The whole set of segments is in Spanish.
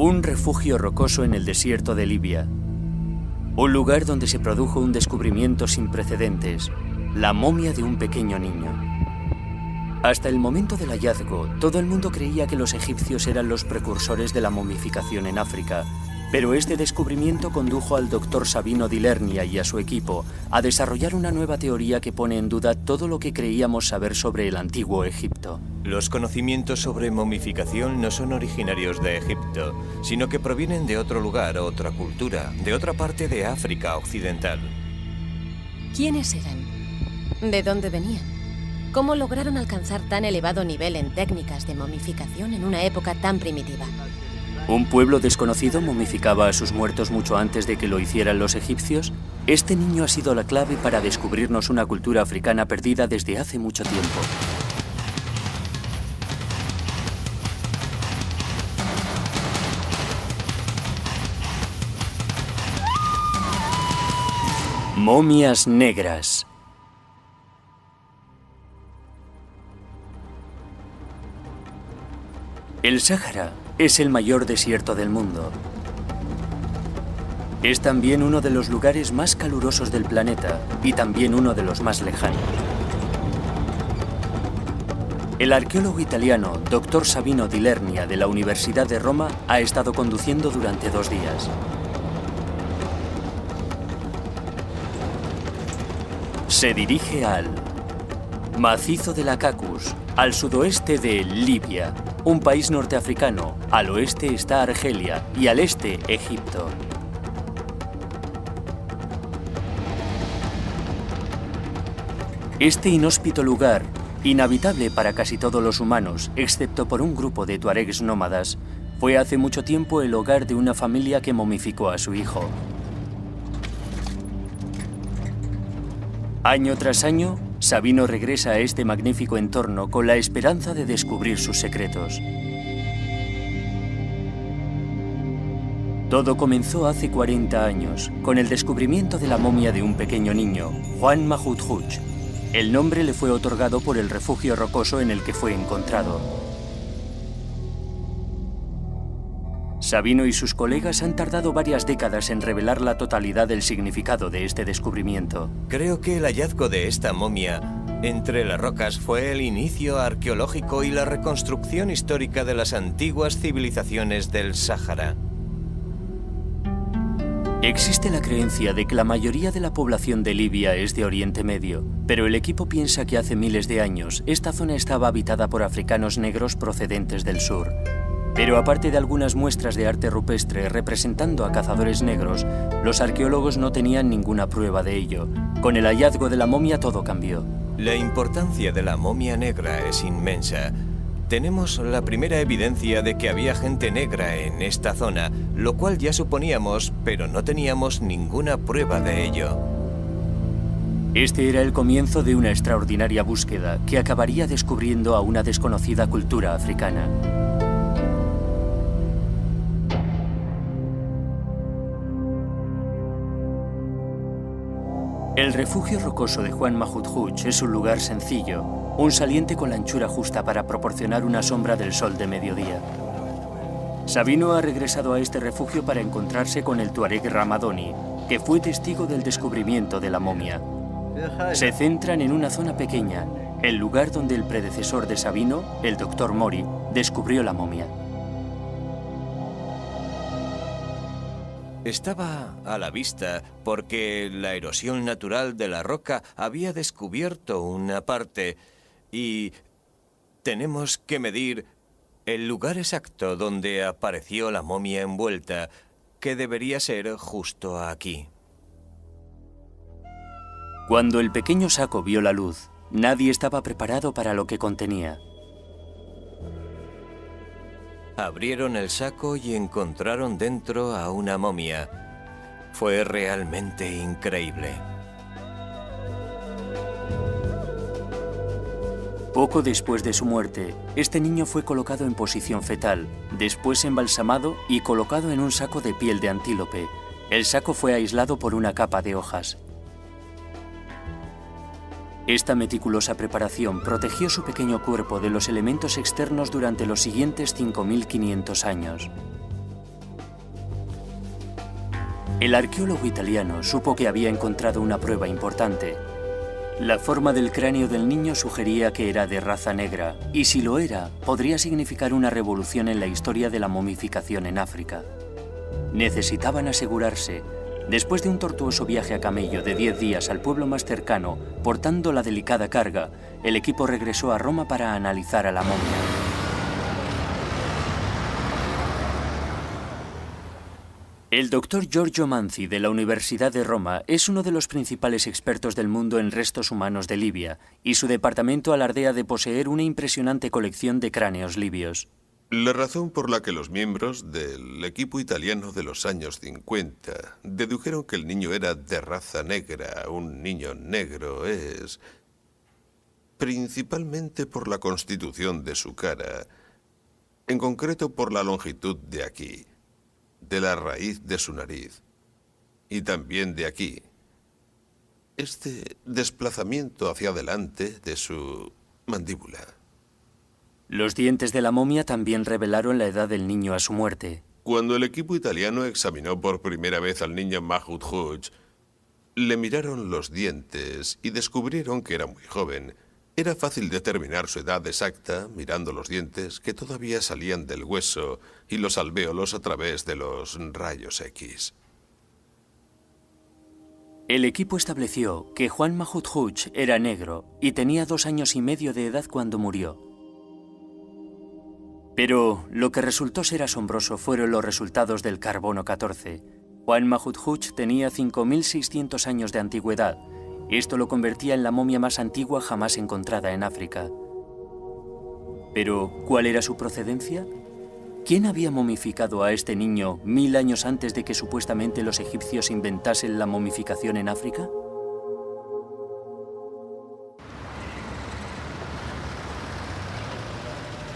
Un refugio rocoso en el desierto de Libia. Un lugar donde se produjo un descubrimiento sin precedentes, la momia de un pequeño niño. Hasta el momento del hallazgo, todo el mundo creía que los egipcios eran los precursores de la momificación en África, pero este descubrimiento condujo al doctor Sabino di Lernia y a su equipo a desarrollar una nueva teoría que pone en duda todo lo que creíamos saber sobre el antiguo Egipto. Los conocimientos sobre momificación no son originarios de Egipto, sino que provienen de otro lugar, otra cultura, de otra parte de África occidental. ¿Quiénes eran? ¿De dónde venían? ¿Cómo lograron alcanzar tan elevado nivel en técnicas de momificación en una época tan primitiva? ¿Un pueblo desconocido momificaba a sus muertos mucho antes de que lo hicieran los egipcios? Este niño ha sido la clave para descubrirnos una cultura africana perdida desde hace mucho tiempo. Momias negras. El Sáhara es el mayor desierto del mundo. Es también uno de los lugares más calurosos del planeta y también uno de los más lejanos. El arqueólogo italiano Dr. Sabino di Lernia de la Universidad de Roma ha estado conduciendo durante 2 días. Se dirige al macizo de la Cacus, al sudoeste de Libia, un país norteafricano. Al oeste está Argelia y al este Egipto. Este inhóspito lugar, inhabitable para casi todos los humanos, excepto por un grupo de tuaregs nómadas, fue hace mucho tiempo el hogar de una familia que momificó a su hijo. Año tras año, Sabino regresa a este magnífico entorno con la esperanza de descubrir sus secretos. Todo comenzó hace 40 años, con el descubrimiento de la momia de un pequeño niño, Juan Mahudhuch. El nombre le fue otorgado por el refugio rocoso en el que fue encontrado. Sabino y sus colegas han tardado varias décadas en revelar la totalidad del significado de este descubrimiento. Creo que el hallazgo de esta momia entre las rocas fue el inicio arqueológico y la reconstrucción histórica de las antiguas civilizaciones del Sáhara. Existe la creencia de que la mayoría de la población de Libia es de Oriente Medio, pero el equipo piensa que hace miles de años esta zona estaba habitada por africanos negros procedentes del sur. Pero aparte de algunas muestras de arte rupestre representando a cazadores negros, los arqueólogos no tenían ninguna prueba de ello. Con el hallazgo de la momia todo cambió. La importancia de la momia negra es inmensa. Tenemos la primera evidencia de que había gente negra en esta zona, lo cual ya suponíamos, pero no teníamos ninguna prueba de ello. Este era el comienzo de una extraordinaria búsqueda que acabaría descubriendo a una desconocida cultura africana. El refugio rocoso de Juan Mahudhuch es un lugar sencillo, un saliente con la anchura justa para proporcionar una sombra del sol de mediodía. Sabino ha regresado a este refugio para encontrarse con el tuareg Ramadoni, que fue testigo del descubrimiento de la momia. Se centran en una zona pequeña, el lugar donde el predecesor de Sabino, el Dr. Mori, descubrió la momia. Estaba a la vista porque la erosión natural de la roca había descubierto una parte y tenemos que medir el lugar exacto donde apareció la momia envuelta, que debería ser justo aquí. Cuando el pequeño saco vio la luz, nadie estaba preparado para lo que contenía. Abrieron el saco y encontraron dentro a una momia. Fue realmente increíble. Poco después de su muerte, este niño fue colocado en posición fetal, después embalsamado y colocado en un saco de piel de antílope. El saco fue aislado por una capa de hojas. Esta meticulosa preparación protegió su pequeño cuerpo de los elementos externos durante los siguientes 5.500 años. El arqueólogo italiano supo que había encontrado una prueba importante. La forma del cráneo del niño sugería que era de raza negra, y si lo era, podría significar una revolución en la historia de la momificación en África. Necesitaban asegurarse. Después de un tortuoso viaje a camello de 10 días al pueblo más cercano, portando la delicada carga, el equipo regresó a Roma para analizar a la momia. El doctor Giorgio Manzi de la Universidad de Roma es uno de los principales expertos del mundo en restos humanos de Libia, y su departamento alardea de poseer una impresionante colección de cráneos libios. La razón por la que los miembros del equipo italiano de los años 50 dedujeron que el niño era de raza negra, un niño negro, es principalmente por la constitución de su cara, en concreto por la longitud de aquí, de la raíz de su nariz y también de aquí. Este desplazamiento hacia adelante de su mandíbula. Los dientes de la momia también revelaron la edad del niño a su muerte. Cuando el equipo italiano examinó por primera vez al niño Mahmoud Hooch, le miraron los dientes y descubrieron que era muy joven. Era fácil determinar su edad exacta mirando los dientes que todavía salían del hueso y los alvéolos a través de los rayos X. El equipo estableció que Juan Mahmoud Hooch era negro y tenía 2 años y medio de edad cuando murió. Pero lo que resultó ser asombroso fueron los resultados del carbono 14. Juan Mahmoud Hooch tenía 5.600 años de antigüedad. Esto lo convertía en la momia más antigua jamás encontrada en África. Pero, ¿cuál era su procedencia? ¿Quién había momificado a este niño 1000 años antes de que supuestamente los egipcios inventasen la momificación en África?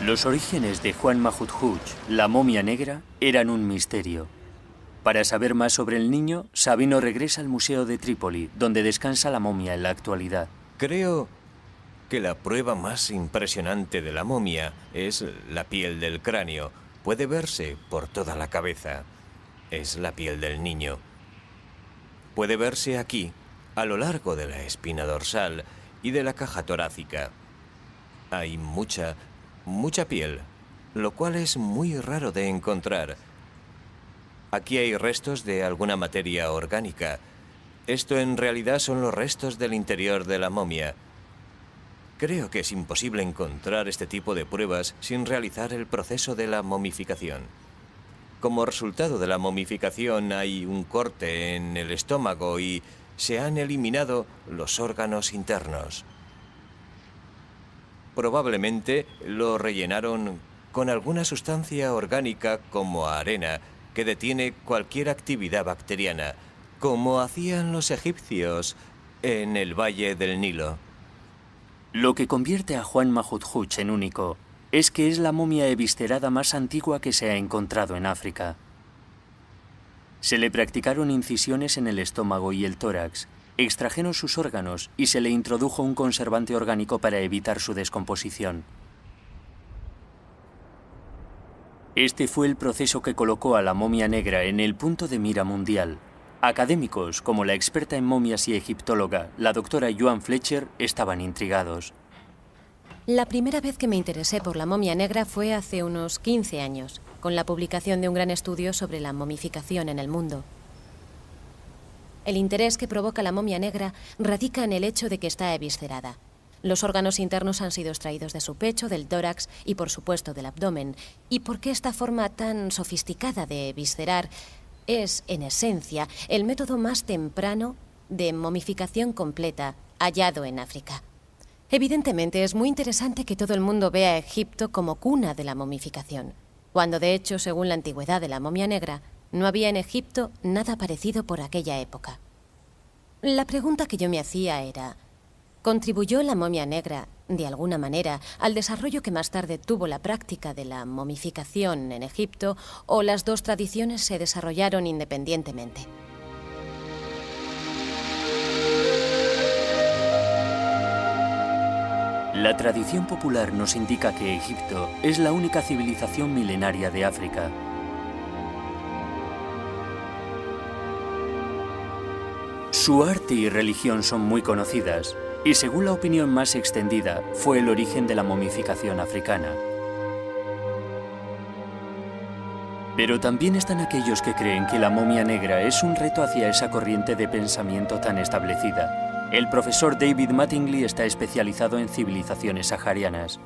Los orígenes de Juan Mahmoud Hooch, la momia negra, eran un misterio. Para saber más sobre el niño, Sabino regresa al Museo de Trípoli, donde descansa la momia en la actualidad. Creo que la prueba más impresionante de la momia es la piel del cráneo. Puede verse por toda la cabeza. Es la piel del niño. Puede verse aquí, a lo largo de la espina dorsal y de la caja torácica. Hay mucha piel, lo cual es muy raro de encontrar. Aquí hay restos de alguna materia orgánica. Esto en realidad son los restos del interior de la momia. Creo que es imposible encontrar este tipo de pruebas sin realizar el proceso de la momificación. Como resultado de la momificación hay un corte en el estómago y se han eliminado los órganos internos. Probablemente lo rellenaron con alguna sustancia orgánica como arena que detiene cualquier actividad bacteriana, como hacían los egipcios en el Valle del Nilo. Lo que convierte a Juan Mahmoud Hooch en único es que es la momia eviscerada más antigua que se ha encontrado en África. Se le practicaron incisiones en el estómago y el tórax, extrajeron sus órganos y se le introdujo un conservante orgánico para evitar su descomposición. Este fue el proceso que colocó a la momia negra en el punto de mira mundial. Académicos, como la experta en momias y egiptóloga, la doctora Joan Fletcher, estaban intrigados. La primera vez que me interesé por la momia negra fue hace unos 15 años, con la publicación de un gran estudio sobre la momificación en el mundo. El interés que provoca la momia negra radica en el hecho de que está eviscerada. Los órganos internos han sido extraídos de su pecho, del tórax y, por supuesto, del abdomen. ¿Y por qué esta forma tan sofisticada de eviscerar es, en esencia, el método más temprano de momificación completa hallado en África? Evidentemente, es muy interesante que todo el mundo vea a Egipto como cuna de la momificación, cuando, de hecho, según la antigüedad de la momia negra, no había en Egipto nada parecido por aquella época. La pregunta que yo me hacía era: ¿contribuyó la momia negra, de alguna manera, al desarrollo que más tarde tuvo la práctica de la momificación en Egipto, o las dos tradiciones se desarrollaron independientemente? La tradición popular nos indica que Egipto es la única civilización milenaria de África. Su arte y religión son muy conocidas, y según la opinión más extendida, fue el origen de la momificación africana. Pero también están aquellos que creen que la momia negra es un reto hacia esa corriente de pensamiento tan establecida. El profesor David Mattingly está especializado en civilizaciones saharianas.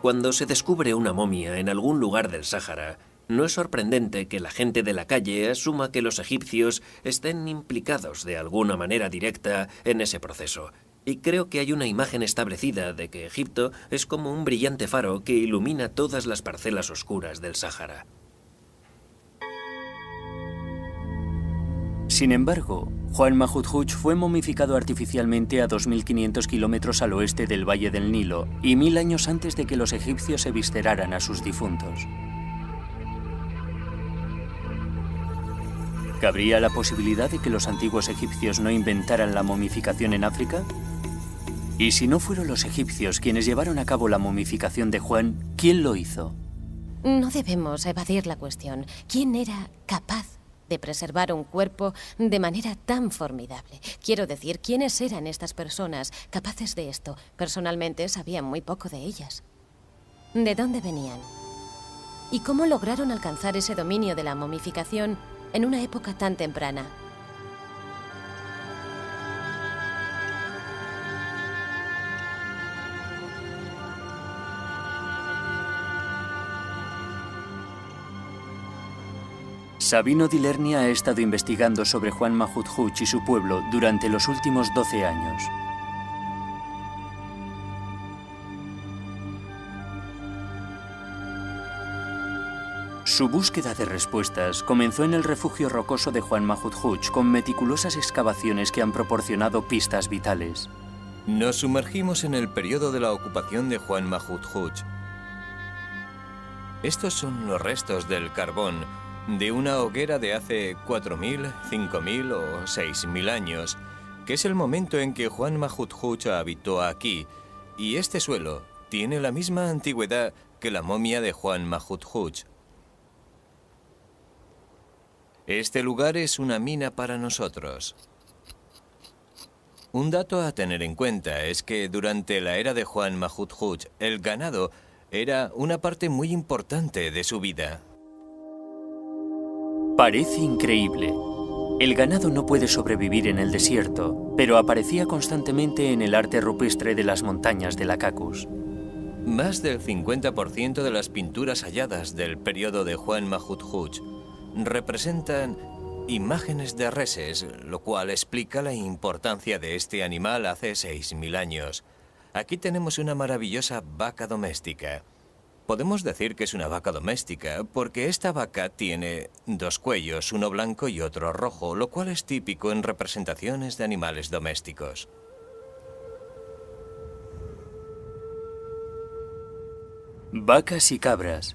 Cuando se descubre una momia en algún lugar del Sáhara, no es sorprendente que la gente de la calle asuma que los egipcios estén implicados de alguna manera directa en ese proceso. Y creo que hay una imagen establecida de que Egipto es como un brillante faro que ilumina todas las parcelas oscuras del Sáhara. Sin embargo, Juan Mahmud fue momificado artificialmente a 2.500 kilómetros al oeste del Valle del Nilo y 1000 años antes de que los egipcios se visceraran a sus difuntos. ¿Cabría la posibilidad de que los antiguos egipcios no inventaran la momificación en África? Y si no fueron los egipcios quienes llevaron a cabo la momificación de Juan, ¿quién lo hizo? No debemos evadir la cuestión. ¿Quién era capaz de preservar un cuerpo de manera tan formidable? Quiero decir, ¿quiénes eran estas personas capaces de esto? Personalmente sabía muy poco de ellas. ¿De dónde venían? ¿Y cómo lograron alcanzar ese dominio de la momificación en una época tan temprana? Sabino di Lernia ha estado investigando sobre Juan Mahmud y su pueblo durante los últimos 12 años. Su búsqueda de respuestas comenzó en el refugio rocoso de Juan Mahmud con meticulosas excavaciones que han proporcionado pistas vitales. Nos sumergimos en el periodo de la ocupación de Juan Mahmud. Estos son los restos del carbón de una hoguera de hace 4.000, 5.000 o 6.000 años, que es el momento en que Juan Mahmud habitó aquí, y este suelo tiene la misma antigüedad que la momia de Juan Mahmud. Este lugar es una mina para nosotros. Un dato a tener en cuenta es que durante la era de Juan Mahmud, el ganado era una parte muy importante de su vida. Parece increíble. El ganado no puede sobrevivir en el desierto, pero aparecía constantemente en el arte rupestre de las montañas de la Cacus. Más del 50% de las pinturas halladas del periodo de Juan Mahmud representan imágenes de reses, lo cual explica la importancia de este animal hace 6.000 años. Aquí tenemos una maravillosa vaca doméstica. Podemos decir que es una vaca doméstica porque esta vaca tiene dos cuellos, uno blanco y otro rojo, lo cual es típico en representaciones de animales domésticos. Vacas y cabras.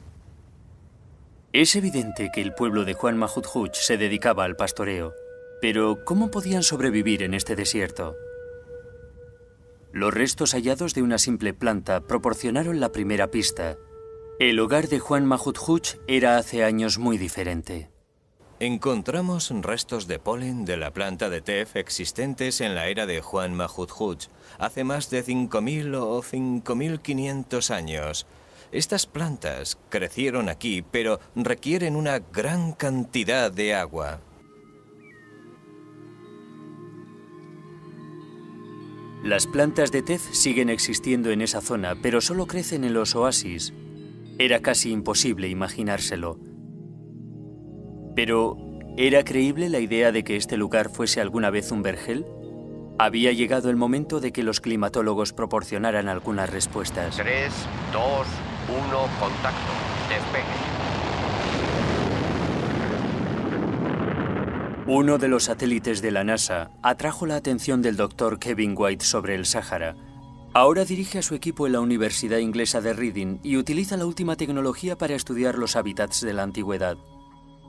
Es evidente que el pueblo de Juan Mahmud se dedicaba al pastoreo, pero ¿cómo podían sobrevivir en este desierto? Los restos hallados de una simple planta proporcionaron la primera pista. El hogar de Juan Mahmud era hace años muy diferente. Encontramos restos de polen de la planta de tef existentes en la era de Juan Mahmud, hace más de 5.000 o 5.500 años. Estas plantas crecieron aquí, pero requieren una gran cantidad de agua. Las plantas de tef siguen existiendo en esa zona, pero solo crecen en los oasis. Era casi imposible imaginárselo. Pero, ¿era creíble la idea de que este lugar fuese alguna vez un vergel? Había llegado el momento de que los climatólogos proporcionaran algunas respuestas. 3, 2, 1, contacto. Despegue. Uno de los satélites de la NASA atrajo la atención del doctor Kevin White sobre el Sáhara. Ahora dirige a su equipo en la Universidad Inglesa de Reading y utiliza la última tecnología para estudiar los hábitats de la antigüedad.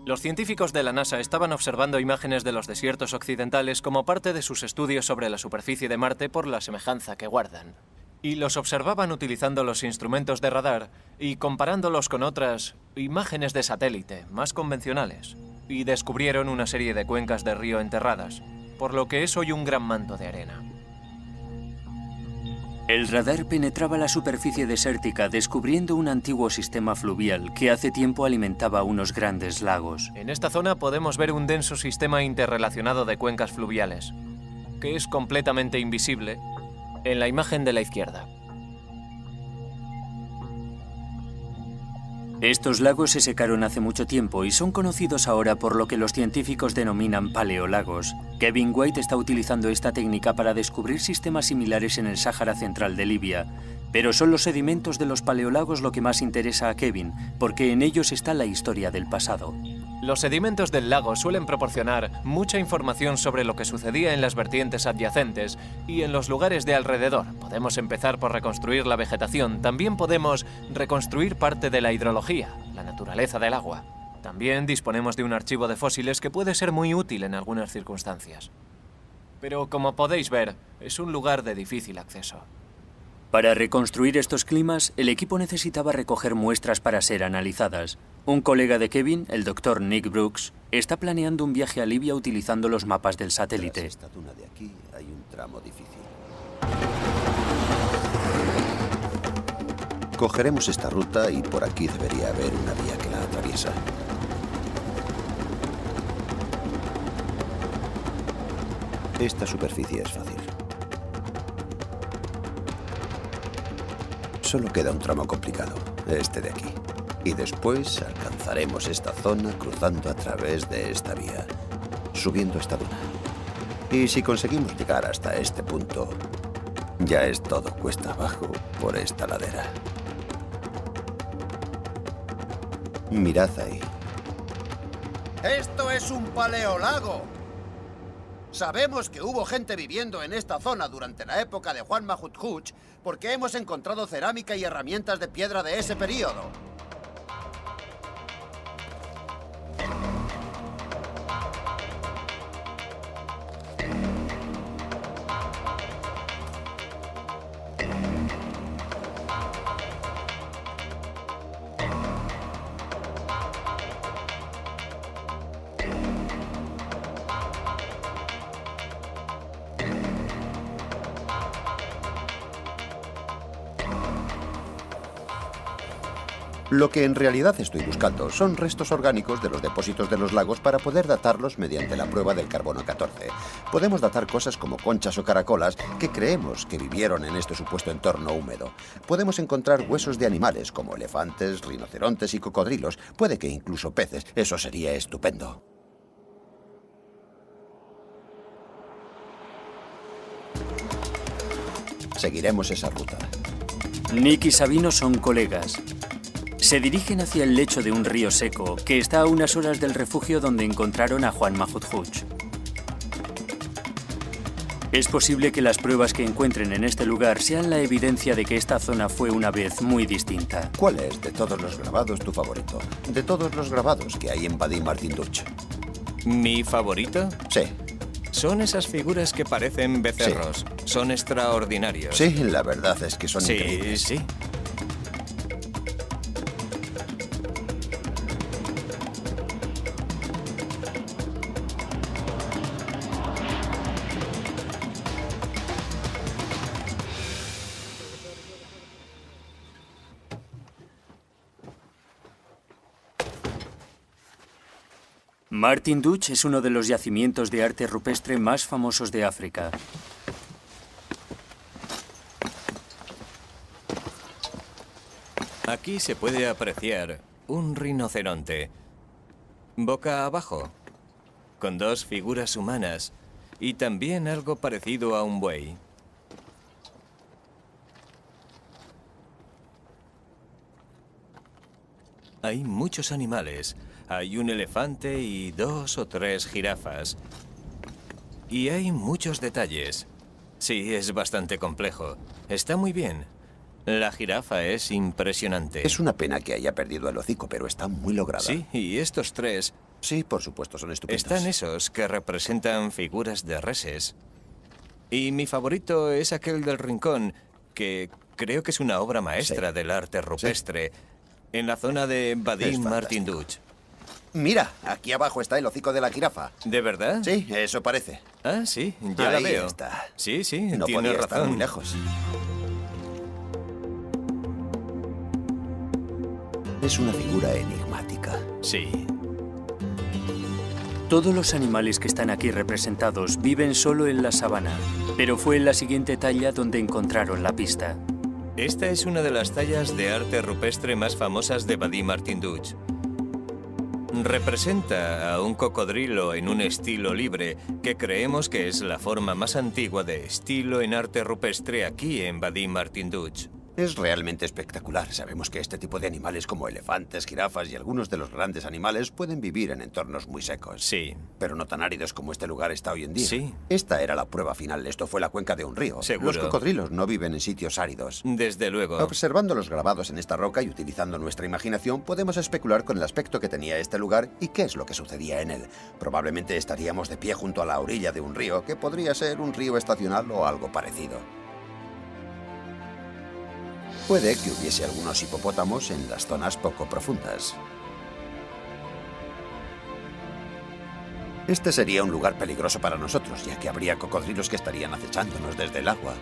Los científicos de la NASA estaban observando imágenes de los desiertos occidentales como parte de sus estudios sobre la superficie de Marte por la semejanza que guardan. Y los observaban utilizando los instrumentos de radar y comparándolos con otras imágenes de satélite más convencionales. Y descubrieron una serie de cuencas de río enterradas. por lo que es hoy un gran manto de arena. El radar penetraba la superficie desértica descubriendo un antiguo sistema fluvial que hace tiempo alimentaba unos grandes lagos. En esta zona podemos ver un denso sistema interrelacionado de cuencas fluviales, que es completamente invisible en la imagen de la izquierda. Estos lagos se secaron hace mucho tiempo y son conocidos ahora por lo que los científicos denominan paleolagos. Kevin White está utilizando esta técnica para descubrir sistemas similares en el Sáhara Central de Libia. Pero son los sedimentos de los paleolagos lo que más interesa a Kevin, porque en ellos está la historia del pasado. Los sedimentos del lago suelen proporcionar mucha información sobre lo que sucedía en las vertientes adyacentes y en los lugares de alrededor. Podemos empezar por reconstruir la vegetación, también podemos reconstruir parte de la hidrología, la naturaleza del agua. También disponemos de un archivo de fósiles que puede ser muy útil en algunas circunstancias. Pero como podéis ver, es un lugar de difícil acceso. Para reconstruir estos climas, el equipo necesitaba recoger muestras para ser analizadas. Un colega de Kevin, el Dr. Nick Brooks, está planeando un viaje a Libia utilizando los mapas del satélite. Tras esta duna de aquí hay un tramo difícil. Cogeremos esta ruta y por aquí debería haber una vía que la atraviesa. Esta superficie es fácil. Solo queda un tramo complicado, este de aquí. Y después alcanzaremos esta zona cruzando a través de esta vía, subiendo esta duna. Y si conseguimos llegar hasta este punto, ya es todo cuesta abajo por esta ladera. Mirad ahí. ¡Esto es un paleolago! Sabemos que hubo gente viviendo en esta zona durante la época de Juan Mahmud porque hemos encontrado cerámica y herramientas de piedra de ese período. Lo que en realidad estoy buscando son restos orgánicos de los depósitos de los lagos para poder datarlos mediante la prueba del carbono 14. Podemos datar cosas como conchas o caracolas que creemos que vivieron en este supuesto entorno húmedo. Podemos encontrar huesos de animales como elefantes, rinocerontes y cocodrilos. Puede que incluso peces. Eso sería estupendo. Seguiremos esa ruta. Nick y Sabino son colegas. Se dirigen hacia el lecho de un río seco que está a unas horas del refugio donde encontraron a Juan Mahmud. Es posible que las pruebas que encuentren en este lugar sean la evidencia de que esta zona fue una vez muy distinta. ¿Cuál es de todos los grabados tu favorito? De todos los grabados que hay en Wadi Martin Duch. ¿Mi favorito? Sí. Son esas figuras que parecen becerros. Sí. Son extraordinarios. Sí, la verdad es que son increíbles. Sí. Martin Duch es uno de los yacimientos de arte rupestre más famosos de África. Aquí se puede apreciar un rinoceronte, boca abajo, con dos figuras humanas y también algo parecido a un buey. Hay muchos animales. Hay un elefante y 2 o 3 jirafas. Y hay muchos detalles. Sí, es bastante complejo. Está muy bien. La jirafa es impresionante. Es una pena que haya perdido el hocico, pero está muy lograda. Sí, y estos 3... Sí, por supuesto, son estupendos. Están esos que representan figuras de reses. Y mi favorito es aquel del rincón, que creo que es una obra maestra del arte rupestre, en la zona de Wadi Martin Duch. Mira, aquí abajo está el hocico de la jirafa. ¿De verdad? Sí, eso parece. Ah, sí, ya la Ahí veo. está. Sí, sí, No tiene podía estar razón. muy lejos. Es una figura enigmática. Sí. Todos los animales que están aquí representados viven solo en la sabana, pero fue en la siguiente talla donde encontraron la pista. Esta es una de las tallas de arte rupestre más famosas de Vadim Martinduch. Representa a un cocodrilo en un estilo libre, que creemos que es la forma más antigua de estilo en arte rupestre aquí en Vadim Martinduch. Es realmente espectacular. Sabemos que este tipo de animales como elefantes, jirafas y algunos de los grandes animales pueden vivir en entornos muy secos. Sí. Pero no tan áridos como este lugar está hoy en día. Sí. Esta era la prueba final. Esto fue la cuenca de un río. Seguro. Los cocodrilos no viven en sitios áridos. Desde luego. Observando los grabados en esta roca y utilizando nuestra imaginación, podemos especular con el aspecto que tenía este lugar y qué es lo que sucedía en él. Probablemente estaríamos de pie junto a la orilla de un río, que podría ser un río estacional o algo parecido. Puede que hubiese algunos hipopótamos en las zonas poco profundas. Este sería un lugar peligroso para nosotros, ya que habría cocodrilos que estarían acechándonos desde el agua.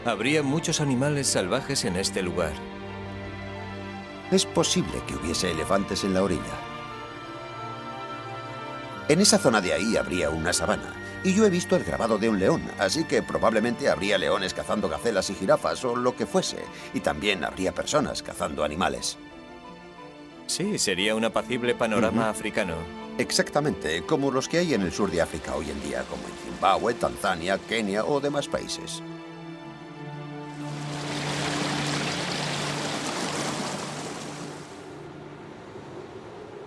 Habría muchos animales salvajes en este lugar. Es posible que hubiese elefantes en la orilla. En esa zona de ahí habría una sabana. Y yo he visto el grabado de un león, así que probablemente habría leones cazando gacelas y jirafas o lo que fuese. Y también habría personas cazando animales. Sí, sería un apacible panorama africano. Exactamente, como los que hay en el sur de África hoy en día, como en Zimbabue, Tanzania, Kenia o demás países.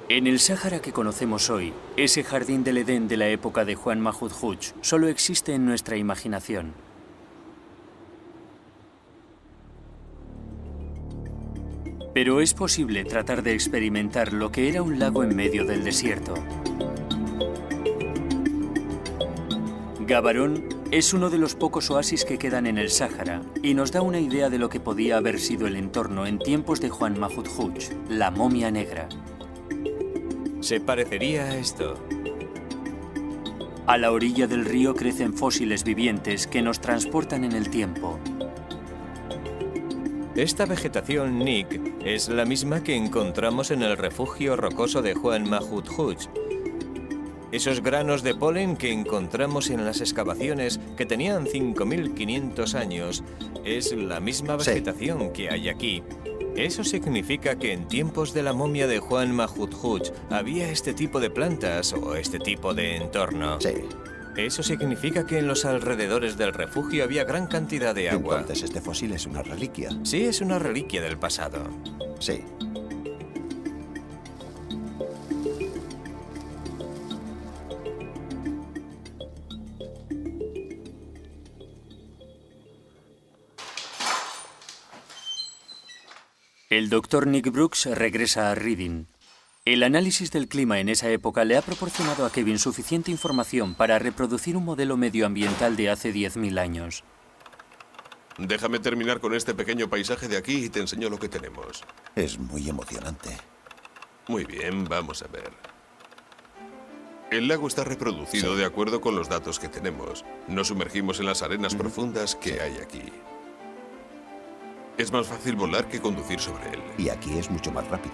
En el Sáhara que conocemos hoy, ese jardín del Edén de la época de Juan Mahmud Hooch solo existe en nuestra imaginación. Pero es posible tratar de experimentar lo que era un lago en medio del desierto. Gabarón es uno de los pocos oasis que quedan en el Sáhara y nos da una idea de lo que podía haber sido el entorno en tiempos de Juan Mahmud Hooch, la momia negra. Se parecería a esto. A la orilla del río crecen fósiles vivientes que nos transportan en el tiempo. Esta vegetación, Nick, es la misma que encontramos en el refugio rocoso de Juan Mahmud Hooch. Esos granos de polen que encontramos en las excavaciones que tenían 5.500 años es la misma vegetación que hay aquí. Eso significa que en tiempos de la momia de Juan Mahmud Hooch había este tipo de plantas o este tipo de entorno. Sí. Eso significa que en los alrededores del refugio había gran cantidad de agua. Entonces este fósil es una reliquia. Sí, es una reliquia del pasado. Sí. El Dr. Nick Brooks regresa a Reading. El análisis del clima en esa época le ha proporcionado a Kevin suficiente información para reproducir un modelo medioambiental de hace 10.000 años. Déjame terminar con este pequeño paisaje de aquí y te enseño lo que tenemos. Es muy emocionante. Muy bien, vamos a ver. El lago está reproducido de acuerdo con los datos que tenemos. Nos sumergimos en las arenas profundas que hay aquí. Es más fácil volar que conducir sobre él. Y aquí es mucho más rápido.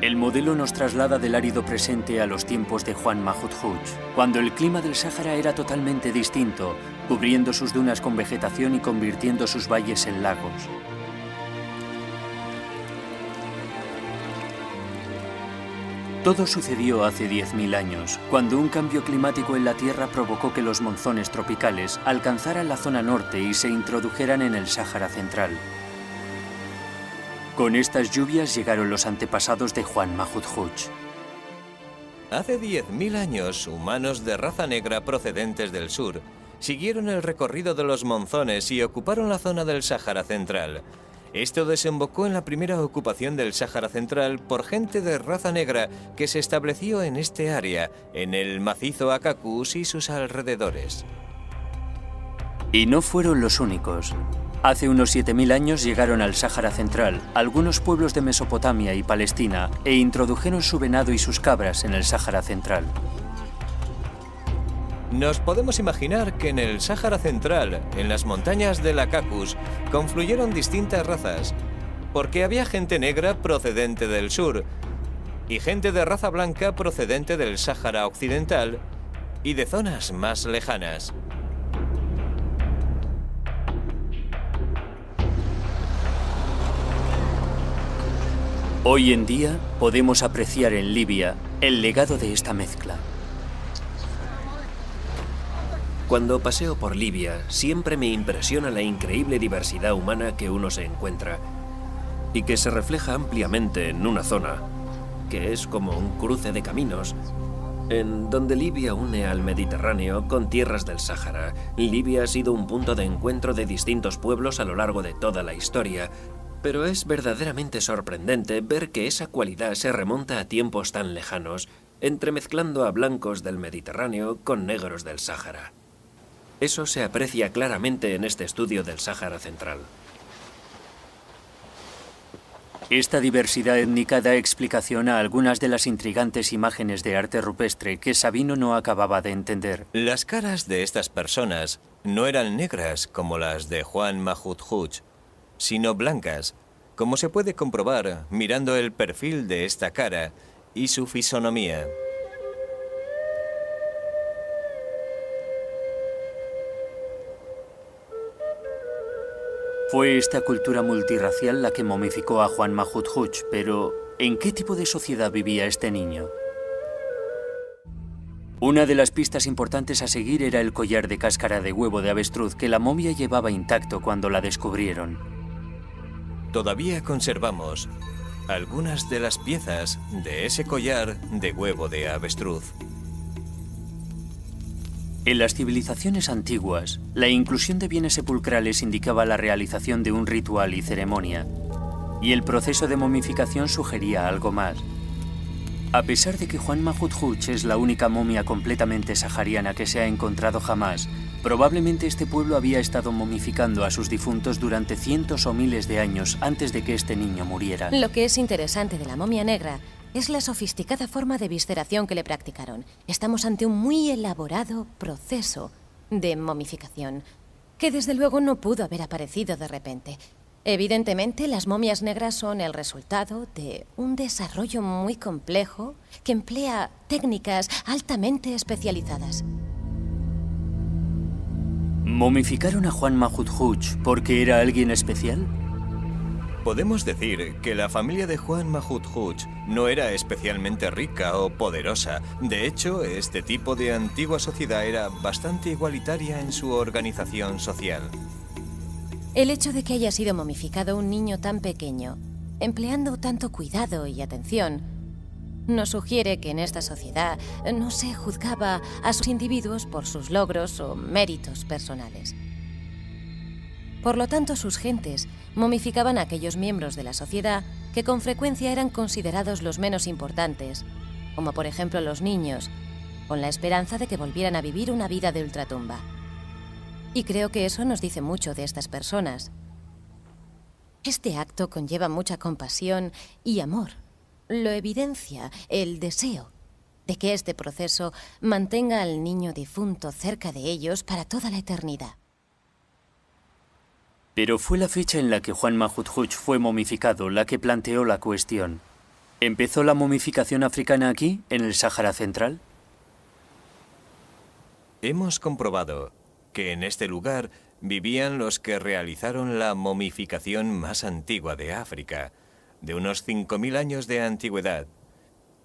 El modelo nos traslada del árido presente a los tiempos de Juan Mahmud Hooch, cuando el clima del Sáhara era totalmente distinto, cubriendo sus dunas con vegetación y convirtiendo sus valles en lagos. Todo sucedió hace 10.000 años, cuando un cambio climático en la Tierra provocó que los monzones tropicales alcanzaran la zona norte y se introdujeran en el Sáhara Central. Con estas lluvias llegaron los antepasados de Juan Mahmud Hooch. Hace 10.000 años, humanos de raza negra procedentes del sur siguieron el recorrido de los monzones y ocuparon la zona del Sáhara Central. Esto desembocó en la primera ocupación del Sáhara Central por gente de raza negra que se estableció en este área, en el macizo Akakus y sus alrededores. Y no fueron los únicos. Hace unos 7.000 años llegaron al Sáhara Central algunos pueblos de Mesopotamia y Palestina e introdujeron su venado y sus cabras en el Sáhara Central. Nos podemos imaginar que en el Sáhara Central, en las montañas de la Caucasus, confluyeron distintas razas, porque había gente negra procedente del sur y gente de raza blanca procedente del Sáhara Occidental y de zonas más lejanas. Hoy en día podemos apreciar en Libia el legado de esta mezcla. Cuando paseo por Libia, siempre me impresiona la increíble diversidad humana que uno se encuentra y que se refleja ampliamente en una zona, que es como un cruce de caminos, en donde Libia une al Mediterráneo con tierras del Sáhara. Libia ha sido un punto de encuentro de distintos pueblos a lo largo de toda la historia, pero es verdaderamente sorprendente ver que esa cualidad se remonta a tiempos tan lejanos, entremezclando a blancos del Mediterráneo con negros del Sáhara. Eso se aprecia claramente en este estudio del Sáhara Central. Esta diversidad étnica da explicación a algunas de las intrigantes imágenes de arte rupestre que Sabino no acababa de entender. Las caras de estas personas no eran negras como las de Juan Mahmud Hooch, sino blancas, como se puede comprobar mirando el perfil de esta cara y su fisonomía. Fue esta cultura multirracial la que momificó a Juan Mahmud Hooch, pero ¿en qué tipo de sociedad vivía este niño? Una de las pistas importantes a seguir era el collar de cáscara de huevo de avestruz que la momia llevaba intacto cuando la descubrieron. Todavía conservamos algunas de las piezas de ese collar de huevo de avestruz. En las civilizaciones antiguas, la inclusión de bienes sepulcrales indicaba la realización de un ritual y ceremonia, y el proceso de momificación sugería algo más. A pesar de que Juan Mahmud Hooch es la única momia completamente sahariana que se ha encontrado jamás, probablemente este pueblo había estado momificando a sus difuntos durante cientos o miles de años antes de que este niño muriera. Lo que es interesante de la momia negra es la sofisticada forma de visceración que le practicaron. Estamos ante un muy elaborado proceso de momificación, que desde luego no pudo haber aparecido de repente. Evidentemente, las momias negras son el resultado de un desarrollo muy complejo que emplea técnicas altamente especializadas. ¿Momificaron a Juan Mahmud Hooch porque era alguien especial? Podemos decir que la familia de Juan Mahmud Hooch no era especialmente rica o poderosa. De hecho, este tipo de antigua sociedad era bastante igualitaria en su organización social. El hecho de que haya sido momificado un niño tan pequeño, empleando tanto cuidado y atención, nos sugiere que en esta sociedad no se juzgaba a sus individuos por sus logros o méritos personales. Por lo tanto, sus gentes momificaban a aquellos miembros de la sociedad que con frecuencia eran considerados los menos importantes, como por ejemplo los niños, con la esperanza de que volvieran a vivir una vida de ultratumba. Y creo que eso nos dice mucho de estas personas. Este acto conlleva mucha compasión y amor. Lo evidencia el deseo de que este proceso mantenga al niño difunto cerca de ellos para toda la eternidad. Pero fue la fecha en la que Juan Mahmud Hooch fue momificado la que planteó la cuestión. ¿Empezó la momificación africana aquí, en el Sáhara Central? Hemos comprobado que en este lugar vivían los que realizaron la momificación más antigua de África, de unos 5.000 años de antigüedad,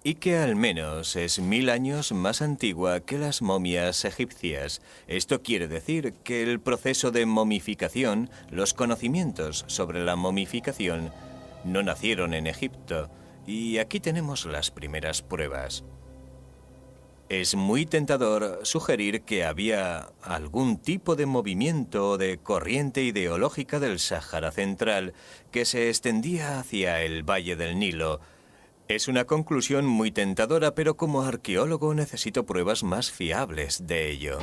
y que al menos es 1.000 años más antigua que las momias egipcias. Esto quiere decir que el proceso de momificación, los conocimientos sobre la momificación, no nacieron en Egipto, y aquí tenemos las primeras pruebas. Es muy tentador sugerir que había algún tipo de movimiento o de corriente ideológica del Sáhara Central que se extendía hacia el Valle del Nilo. Es una conclusión muy tentadora, pero como arqueólogo necesito pruebas más fiables de ello.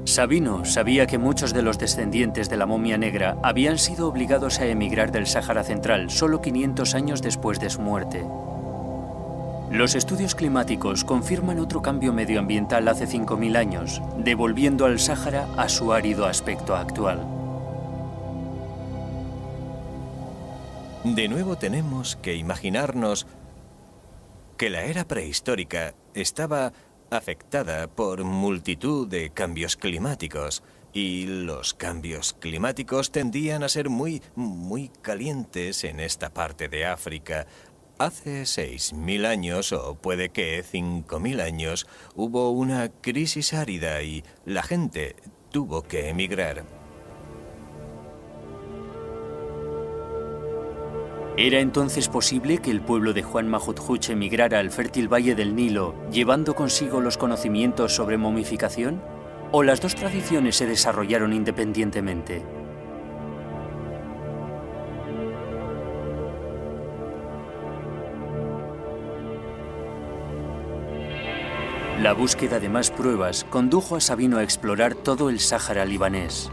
Sabino sabía que muchos de los descendientes de la momia negra habían sido obligados a emigrar del Sáhara Central solo 500 años después de su muerte. Los estudios climáticos confirman otro cambio medioambiental hace 5.000 años, devolviendo al Sáhara a su árido aspecto actual. De nuevo tenemos que imaginarnos que la era prehistórica estaba afectada por multitud de cambios climáticos y los cambios climáticos tendían a ser muy calientes en esta parte de África. Hace 6.000 años, o puede que 5.000 años, hubo una crisis árida y la gente tuvo que emigrar. ¿Era entonces posible que el pueblo de Juan Mahudhuch emigrara al fértil valle del Nilo, llevando consigo los conocimientos sobre momificación? ¿O las dos tradiciones se desarrollaron independientemente? La búsqueda de más pruebas condujo a Sabino a explorar todo el Sáhara libanés.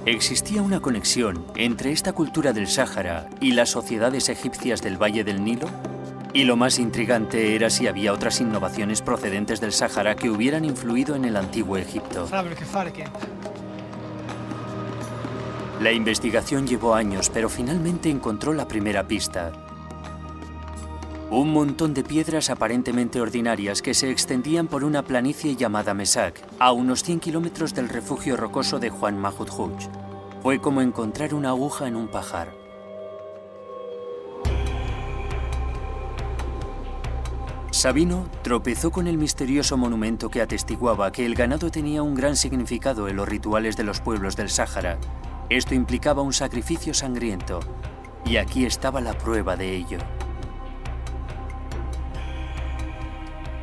¿Existía una conexión entre esta cultura del Sáhara y las sociedades egipcias del Valle del Nilo? Y lo más intrigante era si había otras innovaciones procedentes del Sáhara que hubieran influido en el antiguo Egipto. La investigación llevó años, pero finalmente encontró la primera pista. Un montón de piedras aparentemente ordinarias que se extendían por una planicie llamada Mesak, a unos 100 kilómetros del refugio rocoso de Juan Mahudhuch. Fue como encontrar una aguja en un pajar. Sabino tropezó con el misterioso monumento que atestiguaba que el ganado tenía un gran significado en los rituales de los pueblos del Sáhara. Esto implicaba un sacrificio sangriento, y aquí estaba la prueba de ello.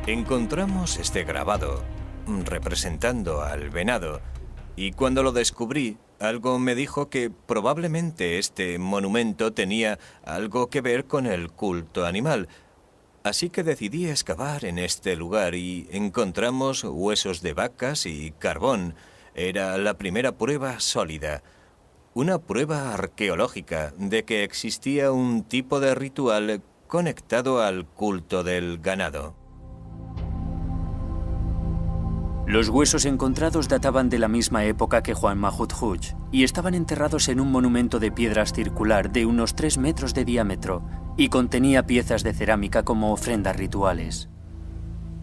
Encontramos este grabado representando al venado y cuando lo descubrí, algo me dijo que probablemente este monumento tenía algo que ver con el culto animal. Así que decidí excavar en este lugar y encontramos huesos de vacas y carbón. Era la primera prueba sólida, una prueba arqueológica de que existía un tipo de ritual conectado al culto del ganado. Los huesos encontrados databan de la misma época que Juan Mahudhuch y estaban enterrados en un monumento de piedras circular de unos 3 metros de diámetro y contenía piezas de cerámica como ofrendas rituales.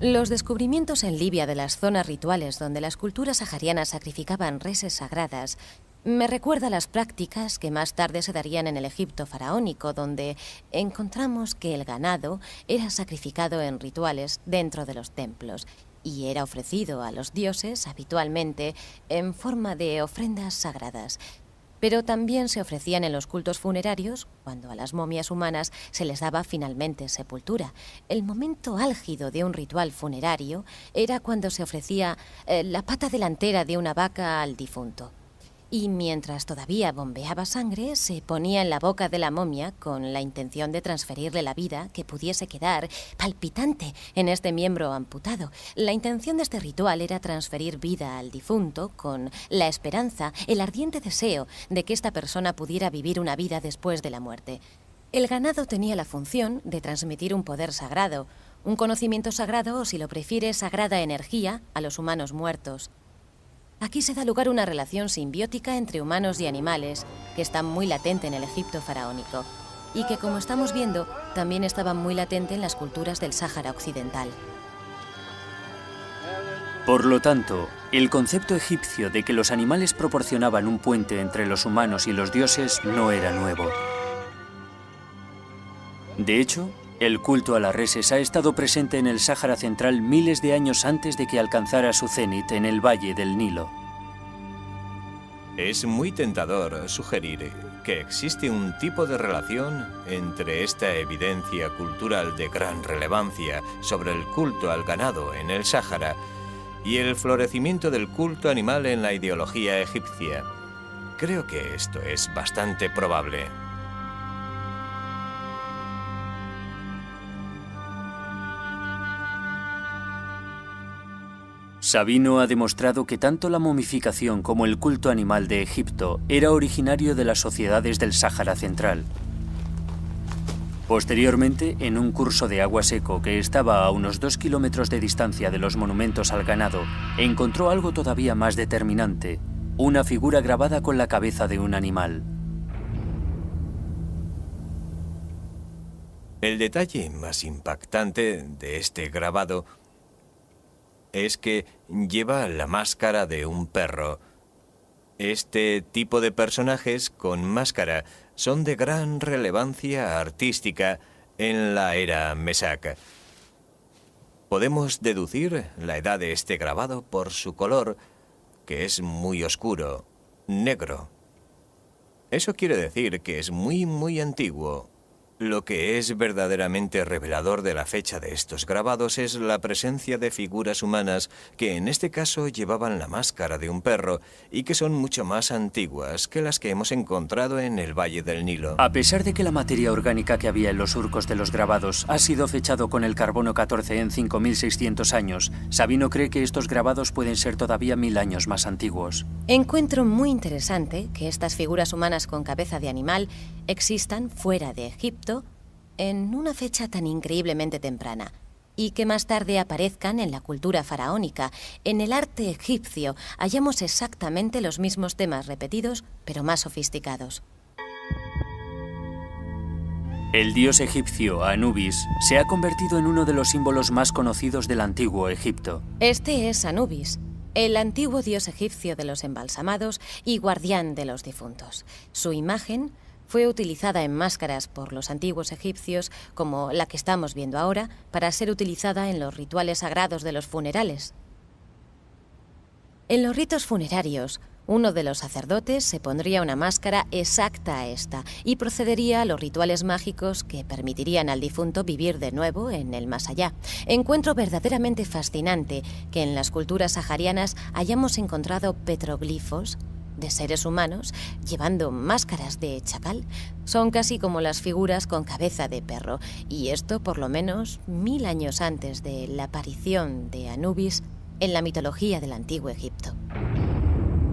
Los descubrimientos en Libia de las zonas rituales donde las culturas saharianas sacrificaban reses sagradas me recuerda a las prácticas que más tarde se darían en el Egipto faraónico, donde encontramos que el ganado era sacrificado en rituales dentro de los templos y era ofrecido a los dioses habitualmente en forma de ofrendas sagradas. Pero también se ofrecían en los cultos funerarios, cuando a las momias humanas se les daba finalmente sepultura. El momento álgido de un ritual funerario era cuando se ofrecía la pata delantera de una vaca al difunto. Y mientras todavía bombeaba sangre, se ponía en la boca de la momia con la intención de transferirle la vida que pudiese quedar palpitante en este miembro amputado. La intención de este ritual era transferir vida al difunto con la esperanza, el ardiente deseo de que esta persona pudiera vivir una vida después de la muerte. El ganado tenía la función de transmitir un poder sagrado, un conocimiento sagrado o, si lo prefiere, sagrada energía a los humanos muertos. Aquí se da lugar a una relación simbiótica entre humanos y animales que está muy latente en el Egipto faraónico y que, como estamos viendo, también estaba muy latente en las culturas del Sáhara Occidental. Por lo tanto, el concepto egipcio de que los animales proporcionaban un puente entre los humanos y los dioses no era nuevo. De hecho, el culto a las reses ha estado presente en el Sáhara Central miles de años antes de que alcanzara su cenit en el Valle del Nilo. Es muy tentador sugerir que existe un tipo de relación entre esta evidencia cultural de gran relevancia sobre el culto al ganado en el Sáhara y el florecimiento del culto animal en la ideología egipcia. Creo que esto es bastante probable. Sabino ha demostrado que tanto la momificación como el culto animal de Egipto era originario de las sociedades del Sáhara Central. Posteriormente, en un curso de agua seco que estaba a unos 2 kilómetros de distancia de los monumentos al ganado, encontró algo todavía más determinante, una figura grabada con la cabeza de un animal. El detalle más impactante de este grabado es que lleva la máscara de un perro. Este tipo de personajes con máscara son de gran relevancia artística en la era Mesac. Podemos deducir la edad de este grabado por su color, que es muy oscuro, negro. Eso quiere decir que es muy antiguo. Lo que es verdaderamente revelador de la fecha de estos grabados es la presencia de figuras humanas que en este caso llevaban la máscara de un perro y que son mucho más antiguas que las que hemos encontrado en el Valle del Nilo. A pesar de que la materia orgánica que había en los surcos de los grabados ha sido fechado con el carbono 14 en 5.600 años, Sabino cree que estos grabados pueden ser todavía 1000 años más antiguos. Encuentro muy interesante que estas figuras humanas con cabeza de animal existan fuera de Egipto en una fecha tan increíblemente temprana y que más tarde aparezcan en la cultura faraónica. En el arte egipcio hallamos exactamente los mismos temas repetidos, pero más sofisticados. El dios egipcio Anubis se ha convertido en uno de los símbolos más conocidos del antiguo Egipto. Este es Anubis, el antiguo dios egipcio de los embalsamados y guardián de los difuntos. Su imagen fue utilizada en máscaras por los antiguos egipcios, como la que estamos viendo ahora, para ser utilizada en los rituales sagrados de los funerales. En los ritos funerarios, uno de los sacerdotes se pondría una máscara exacta a esta y procedería a los rituales mágicos que permitirían al difunto vivir de nuevo en el más allá. Encuentro verdaderamente fascinante que en las culturas saharianas hayamos encontrado petroglifos de seres humanos llevando máscaras de chacal. Son casi como las figuras con cabeza de perro, y esto por lo menos 1000 años antes de la aparición de Anubis en la mitología del antiguo Egipto.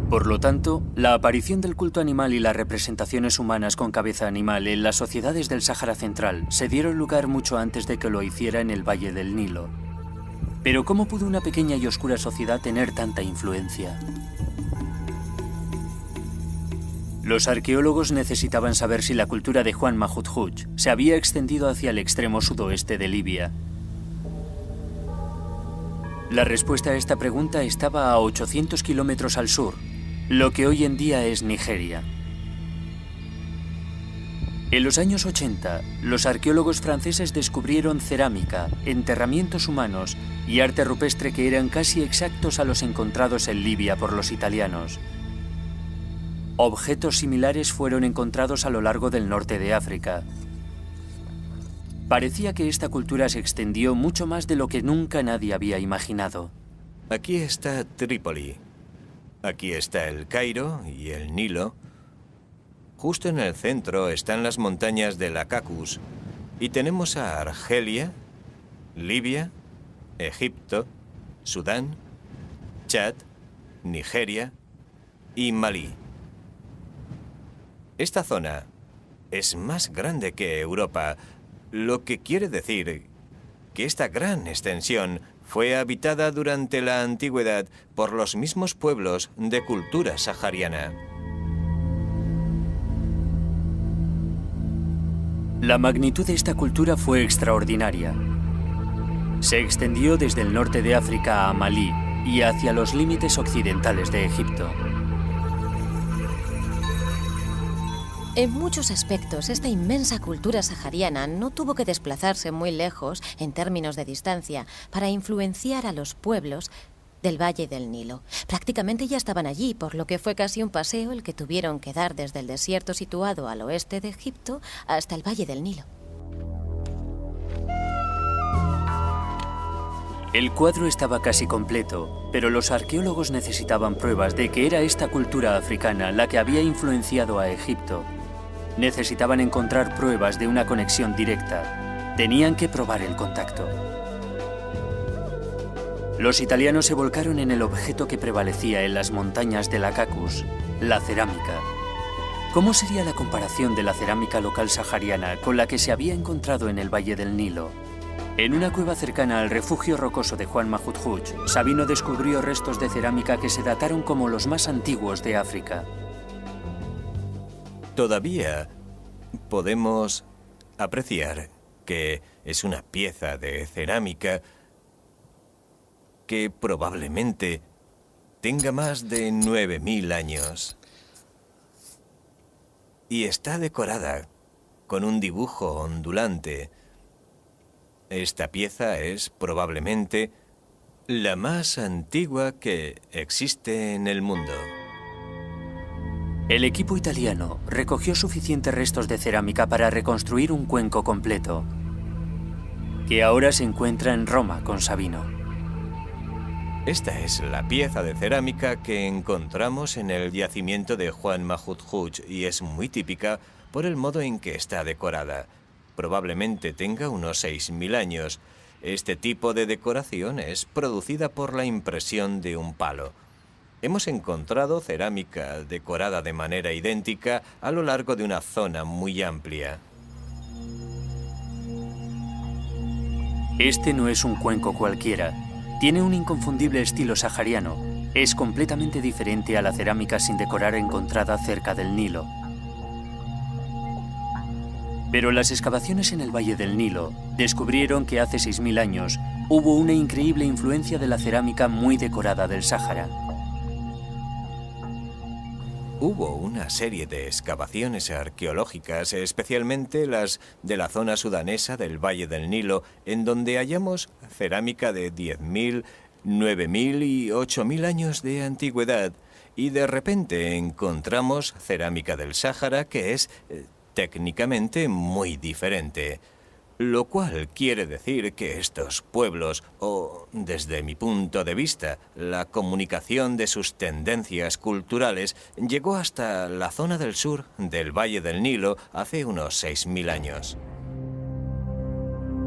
Por lo tanto, la aparición del culto animal y las representaciones humanas con cabeza animal en las sociedades del Sáhara Central se dieron lugar mucho antes de que lo hiciera en el Valle del Nilo. Pero ¿cómo pudo una pequeña y oscura sociedad tener tanta influencia? Los arqueólogos necesitaban saber si la cultura de Juan Mahmud se había extendido hacia el extremo sudoeste de Libia. La respuesta a esta pregunta estaba a 800 kilómetros al sur, lo que hoy en día es Nigeria. En los años 80, los arqueólogos franceses descubrieron cerámica, enterramientos humanos y arte rupestre que eran casi exactos a los encontrados en Libia por los italianos. Objetos similares fueron encontrados a lo largo del norte de África. Parecía que esta cultura se extendió mucho más de lo que nunca nadie había imaginado. Aquí está Trípoli. Aquí está el Cairo y el Nilo. Justo en el centro están las montañas de la Cacus. Y tenemos a Argelia, Libia, Egipto, Sudán, Chad, Nigeria y Malí. Esta zona es más grande que Europa, lo que quiere decir que esta gran extensión fue habitada durante la antigüedad por los mismos pueblos de cultura sahariana. La magnitud de esta cultura fue extraordinaria. Se extendió desde el norte de África a Malí y hacia los límites occidentales de Egipto. En muchos aspectos, esta inmensa cultura sahariana no tuvo que desplazarse muy lejos en términos de distancia para influenciar a los pueblos del Valle del Nilo. Prácticamente ya estaban allí, por lo que fue casi un paseo el que tuvieron que dar desde el desierto situado al oeste de Egipto hasta el Valle del Nilo. El cuadro estaba casi completo, pero los arqueólogos necesitaban pruebas de que era esta cultura africana la que había influenciado a Egipto. Necesitaban encontrar pruebas de una conexión directa. Tenían que probar el contacto. Los italianos se volcaron en el objeto que prevalecía en las montañas de la Caucasus, la cerámica. ¿Cómo sería la comparación de la cerámica local sahariana con la que se había encontrado en el Valle del Nilo? En una cueva cercana al refugio rocoso de Juan Mahmud, Sabino descubrió restos de cerámica que se dataron como los más antiguos de África. Todavía podemos apreciar que es una pieza de cerámica que probablemente tenga más de 9000 años. Y está decorada con un dibujo ondulante. Esta pieza es probablemente la más antigua que existe en el mundo. El equipo italiano recogió suficientes restos de cerámica para reconstruir un cuenco completo, que ahora se encuentra en Roma con Sabino. Esta es la pieza de cerámica que encontramos en el yacimiento de Juan Mahmud y es muy típica por el modo en que está decorada. Probablemente tenga unos 6000 años. Este tipo de decoración es producida por la impresión de un palo. Hemos encontrado cerámica decorada de manera idéntica a lo largo de una zona muy amplia. Este no es un cuenco cualquiera. Tiene un inconfundible estilo sahariano. Es completamente diferente a la cerámica sin decorar encontrada cerca del Nilo. Pero las excavaciones en el Valle del Nilo descubrieron que hace 6000 años hubo una increíble influencia de la cerámica muy decorada del Sáhara. Hubo una serie de excavaciones arqueológicas, especialmente las de la zona sudanesa del Valle del Nilo, en donde hallamos cerámica de 10.000, 9.000 y 8.000 años de antigüedad, y de repente encontramos cerámica del Sáhara que es técnicamente muy diferente. Lo cual quiere decir que estos pueblos, o desde mi punto de vista, la comunicación de sus tendencias culturales llegó hasta la zona del sur del Valle del Nilo hace unos 6000 años.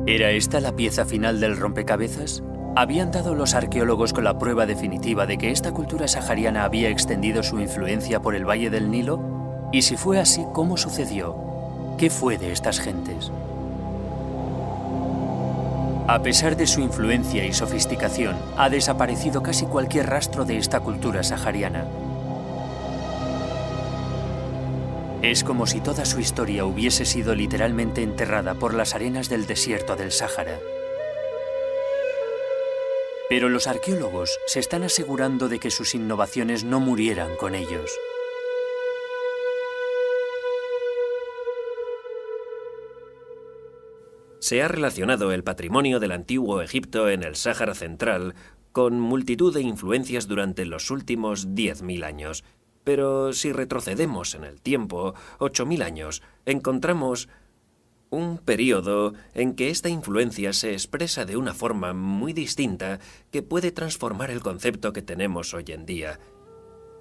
¿Era esta la pieza final del rompecabezas? ¿Habían dado los arqueólogos con la prueba definitiva de que esta cultura sahariana había extendido su influencia por el Valle del Nilo? Y si fue así, ¿cómo sucedió? ¿Qué fue de estas gentes? A pesar de su influencia y sofisticación, ha desaparecido casi cualquier rastro de esta cultura sahariana. Es como si toda su historia hubiese sido literalmente enterrada por las arenas del desierto del Sáhara. Pero los arqueólogos se están asegurando de que sus innovaciones no murieran con ellos. Se ha relacionado el patrimonio del antiguo Egipto en el Sáhara Central con multitud de influencias durante los últimos 10.000 años. Pero si retrocedemos en el tiempo, 8.000 años, encontramos un periodo en que esta influencia se expresa de una forma muy distinta que puede transformar el concepto que tenemos hoy en día.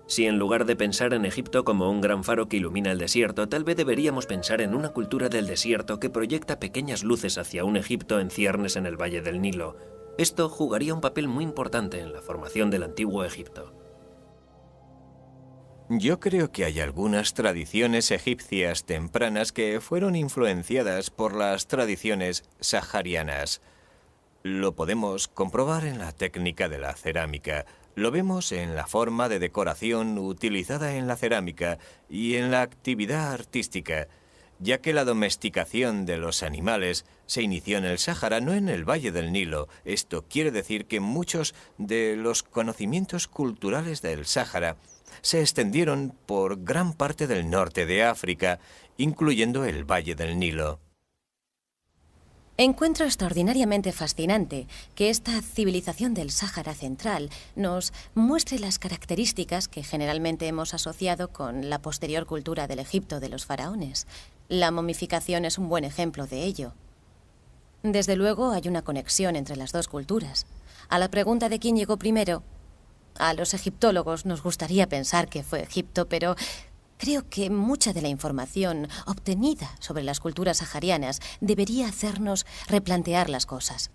Si en lugar de pensar en Egipto como un gran faro que ilumina el desierto, tal vez deberíamos pensar en una cultura del desierto que proyecta pequeñas luces hacia un Egipto en ciernes en el Valle del Nilo. Esto jugaría un papel muy importante en la formación del antiguo Egipto. Yo creo que hay algunas tradiciones egipcias tempranas que fueron influenciadas por las tradiciones saharianas. Lo podemos comprobar en la técnica de la cerámica. Lo vemos en la forma de decoración utilizada en la cerámica y en la actividad artística, ya que la domesticación de los animales se inició en el Sáhara, no en el Valle del Nilo. Esto quiere decir que muchos de los conocimientos culturales del Sáhara se extendieron por gran parte del norte de África, incluyendo el Valle del Nilo. Encuentro extraordinariamente fascinante que esta civilización del Sáhara Central nos muestre las características que generalmente hemos asociado con la posterior cultura del Egipto de los faraones. La momificación es un buen ejemplo de ello. Desde luego hay una conexión entre las dos culturas. A la pregunta de quién llegó primero, a los egiptólogos nos gustaría pensar que fue Egipto, pero creo que mucha de la información obtenida sobre las culturas saharianas debería hacernos replantear las cosas.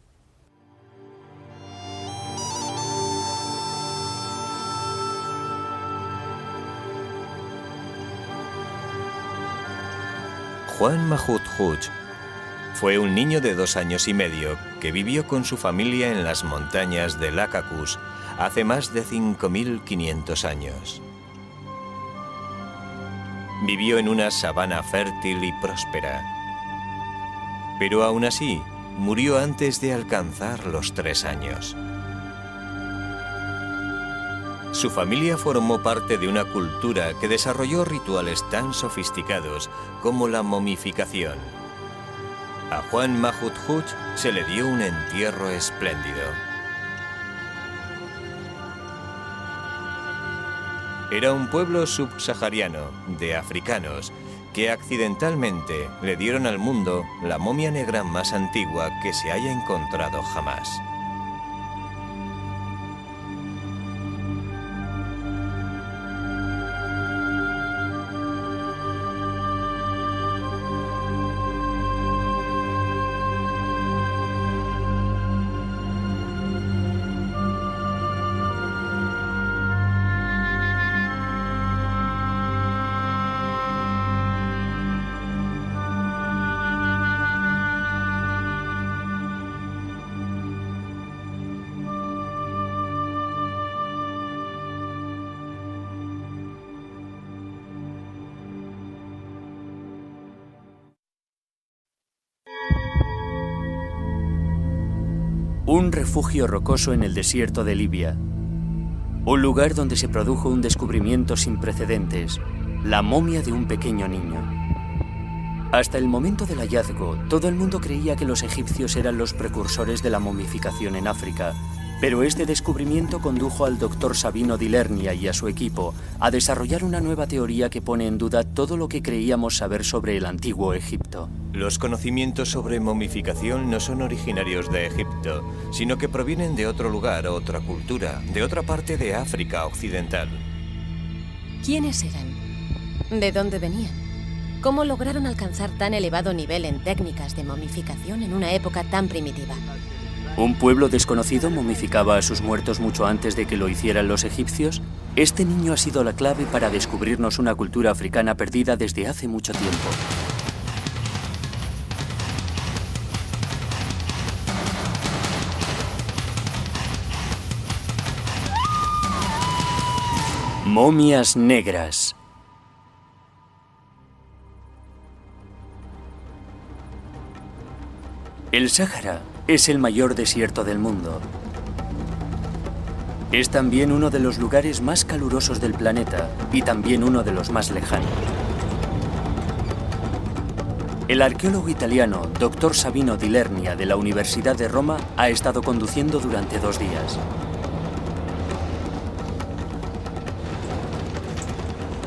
Juan Mahut Hutch fue un niño de 2 años y medio que vivió con su familia en las montañas del Caucaso hace más de 5.500 años. Vivió en una sabana fértil y próspera, pero aún así murió antes de alcanzar los 3 años. Su familia formó parte de una cultura que desarrolló rituales tan sofisticados como la momificación. A Juan Mahut Hutch se le dio un entierro espléndido. Era un pueblo subsahariano de africanos que accidentalmente le dieron al mundo la momia negra más antigua que se haya encontrado jamás. Un refugio rocoso en el desierto de Libia. Un lugar donde se produjo un descubrimiento sin precedentes, la momia de un pequeño niño. Hasta el momento del hallazgo, todo el mundo creía que los egipcios eran los precursores de la momificación en África, pero este descubrimiento condujo al doctor Sabino di Lernia y a su equipo a desarrollar una nueva teoría que pone en duda todo lo que creíamos saber sobre el antiguo Egipto. Los conocimientos sobre momificación no son originarios de Egipto, sino que provienen de otro lugar, otra cultura, de otra parte de África occidental. ¿Quiénes eran? ¿De dónde venían? ¿Cómo lograron alcanzar tan elevado nivel en técnicas de momificación en una época tan primitiva? ¿Un pueblo desconocido momificaba a sus muertos mucho antes de que lo hicieran los egipcios? Este niño ha sido la clave para descubrirnos una cultura africana perdida desde hace mucho tiempo. Momias negras. El Sáhara es el mayor desierto del mundo. Es también uno de los lugares más calurosos del planeta y también uno de los más lejanos. El arqueólogo italiano Dr. Sabino di Lernia de la Universidad de Roma ha estado conduciendo durante 2 días.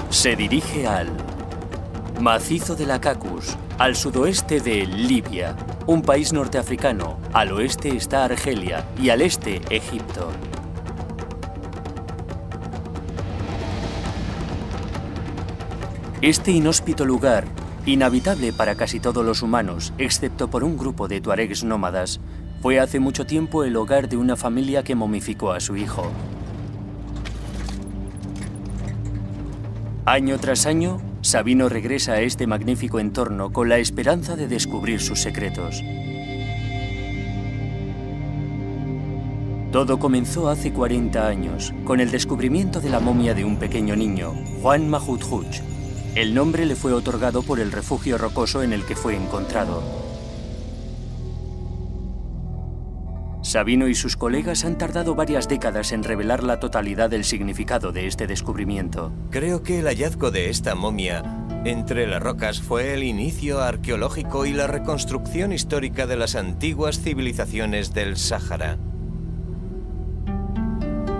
Se dirige al macizo del Caucaso, al sudoeste de Libia, un país norteafricano. Al oeste está Argelia y al este Egipto. Este inhóspito lugar, inhabitable para casi todos los humanos, excepto por un grupo de tuaregs nómadas, fue hace mucho tiempo el hogar de una familia que momificó a su hijo. Año tras año, Sabino regresa a este magnífico entorno con la esperanza de descubrir sus secretos. Todo comenzó hace 40 años, con el descubrimiento de la momia de un pequeño niño, Juan Mahut Hutch. El nombre le fue otorgado por el refugio rocoso en el que fue encontrado. Sabino y sus colegas han tardado varias décadas en revelar la totalidad del significado de este descubrimiento. Creo que el hallazgo de esta momia entre las rocas fue el inicio arqueológico y la reconstrucción histórica de las antiguas civilizaciones del Sáhara.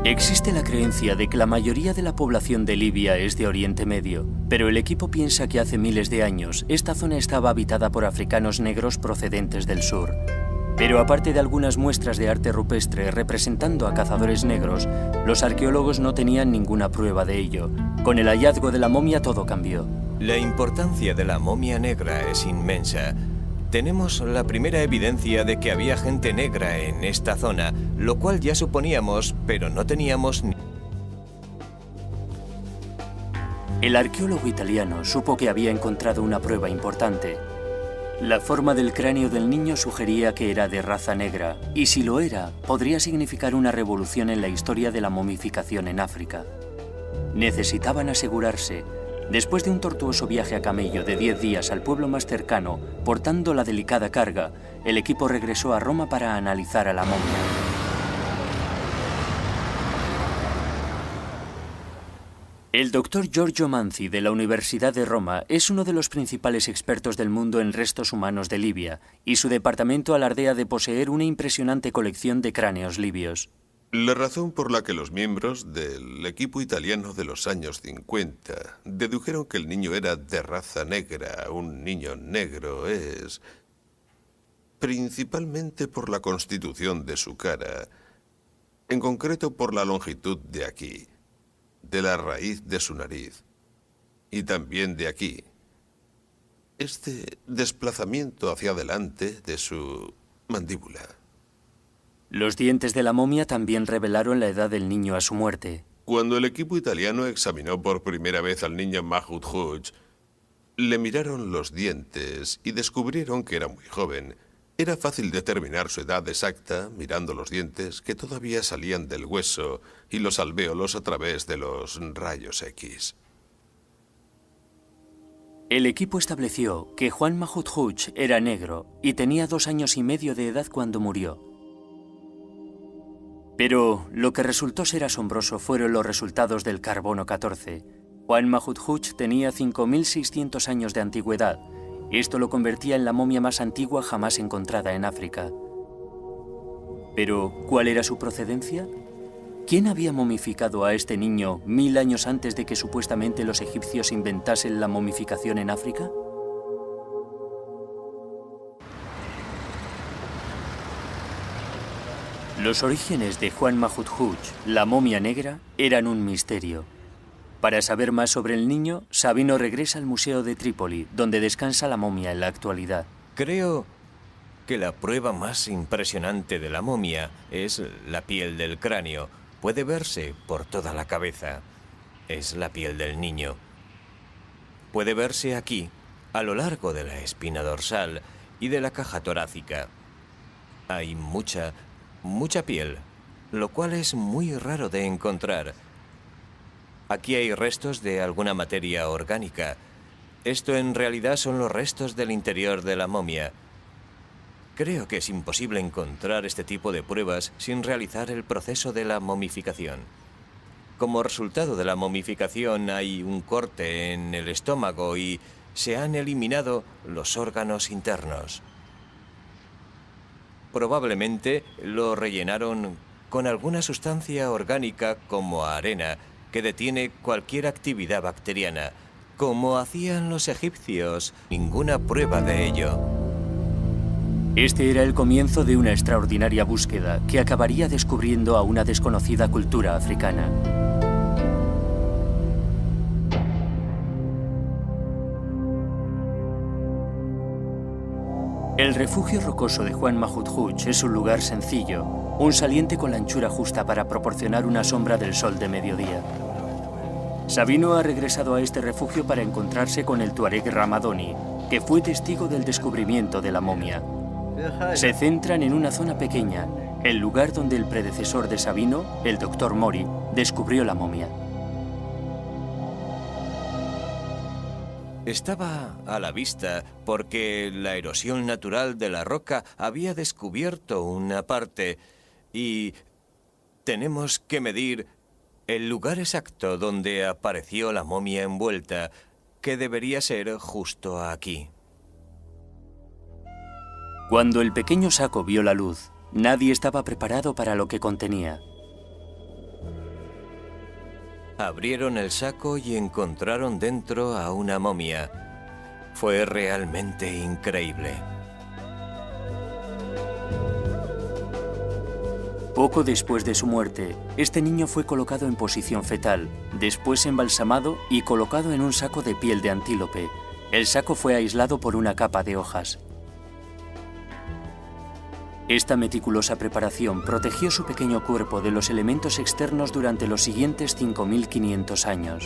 Existe la creencia de que la mayoría de la población de Libia es de Oriente Medio, pero el equipo piensa que hace miles de años esta zona estaba habitada por africanos negros procedentes del sur. Pero aparte de algunas muestras de arte rupestre representando a cazadores negros, los arqueólogos no tenían ninguna prueba de ello. Con el hallazgo de la momia todo cambió. La importancia de la momia negra es inmensa. Tenemos la primera evidencia de que había gente negra en esta zona, lo cual ya suponíamos, pero no teníamos ni... El arqueólogo italiano supo que había encontrado una prueba importante. La forma del cráneo del niño sugería que era de raza negra, y si lo era, podría significar una revolución en la historia de la momificación en África. Necesitaban asegurarse. Después de un tortuoso viaje a camello de 10 días al pueblo más cercano, portando la delicada carga, el equipo regresó a Roma para analizar a la momia. El doctor Giorgio Manzi de la Universidad de Roma es uno de los principales expertos del mundo en restos humanos de Libia, y su departamento alardea de poseer una impresionante colección de cráneos libios. La razón por la que los miembros del equipo italiano de los años 50 dedujeron que el niño era de raza negra, un niño negro, es principalmente por la constitución de su cara, en concreto por la longitud de aquí, de la raíz de su nariz, y también de aquí. Este desplazamiento hacia adelante de su mandíbula. Los dientes de la momia también revelaron la edad del niño a su muerte. Cuando el equipo italiano examinó por primera vez al niño Mahmoud Hooch, le miraron los dientes y descubrieron que era muy joven. Era fácil determinar su edad exacta mirando los dientes que todavía salían del hueso y los alvéolos a través de los rayos X. El equipo estableció que Juan Mahmoud Hooch era negro y tenía 2 años y medio de edad cuando murió. Pero lo que resultó ser asombroso fueron los resultados del carbono 14. Juan Mahmoud Hooch tenía 5.600 años de antigüedad. Esto lo convertía en la momia más antigua jamás encontrada en África. Pero, ¿cuál era su procedencia? ¿Quién había momificado a este niño 1000 años antes de que supuestamente los egipcios inventasen la momificación en África? Los orígenes de Juan Mahmoud Hooch, la momia negra, eran un misterio. Para saber más sobre el niño, Sabino regresa al Museo de Trípoli, donde descansa la momia en la actualidad. Creo que la prueba más impresionante de la momia es la piel del cráneo. Puede verse por toda la cabeza. Es la piel del niño. Puede verse aquí, a lo largo de la espina dorsal y de la caja torácica. Hay mucha piel, lo cual es muy raro de encontrar. Aquí hay restos de alguna materia orgánica. Esto en realidad son los restos del interior de la momia. Creo que es imposible encontrar este tipo de pruebas sin realizar el proceso de la momificación. Como resultado de la momificación hay un corte en el estómago y se han eliminado los órganos internos. Probablemente lo rellenaron con alguna sustancia orgánica como arena que detiene cualquier actividad bacteriana, como hacían los egipcios. Ninguna prueba de ello. Este era el comienzo de una extraordinaria búsqueda que acabaría descubriendo a una desconocida cultura africana. El refugio rocoso de Juan Mahmoud Hooch es un lugar sencillo, un saliente con la anchura justa para proporcionar una sombra del sol de mediodía. Sabino ha regresado a este refugio para encontrarse con el tuareg Ramadoni, que fue testigo del descubrimiento de la momia. Se centran en una zona pequeña, el lugar donde el predecesor de Sabino, el Dr. Mori, descubrió la momia. Estaba a la vista porque la erosión natural de la roca había descubierto una parte y tenemos que medir el lugar exacto donde apareció la momia envuelta, que debería ser justo aquí. Cuando el pequeño saco vio la luz, nadie estaba preparado para lo que contenía. Abrieron el saco y encontraron dentro a una momia. Fue realmente increíble. Poco después de su muerte, este niño fue colocado en posición fetal, después embalsamado y colocado en un saco de piel de antílope. El saco fue aislado por una capa de hojas. Esta meticulosa preparación protegió su pequeño cuerpo de los elementos externos durante los siguientes 5.500 años.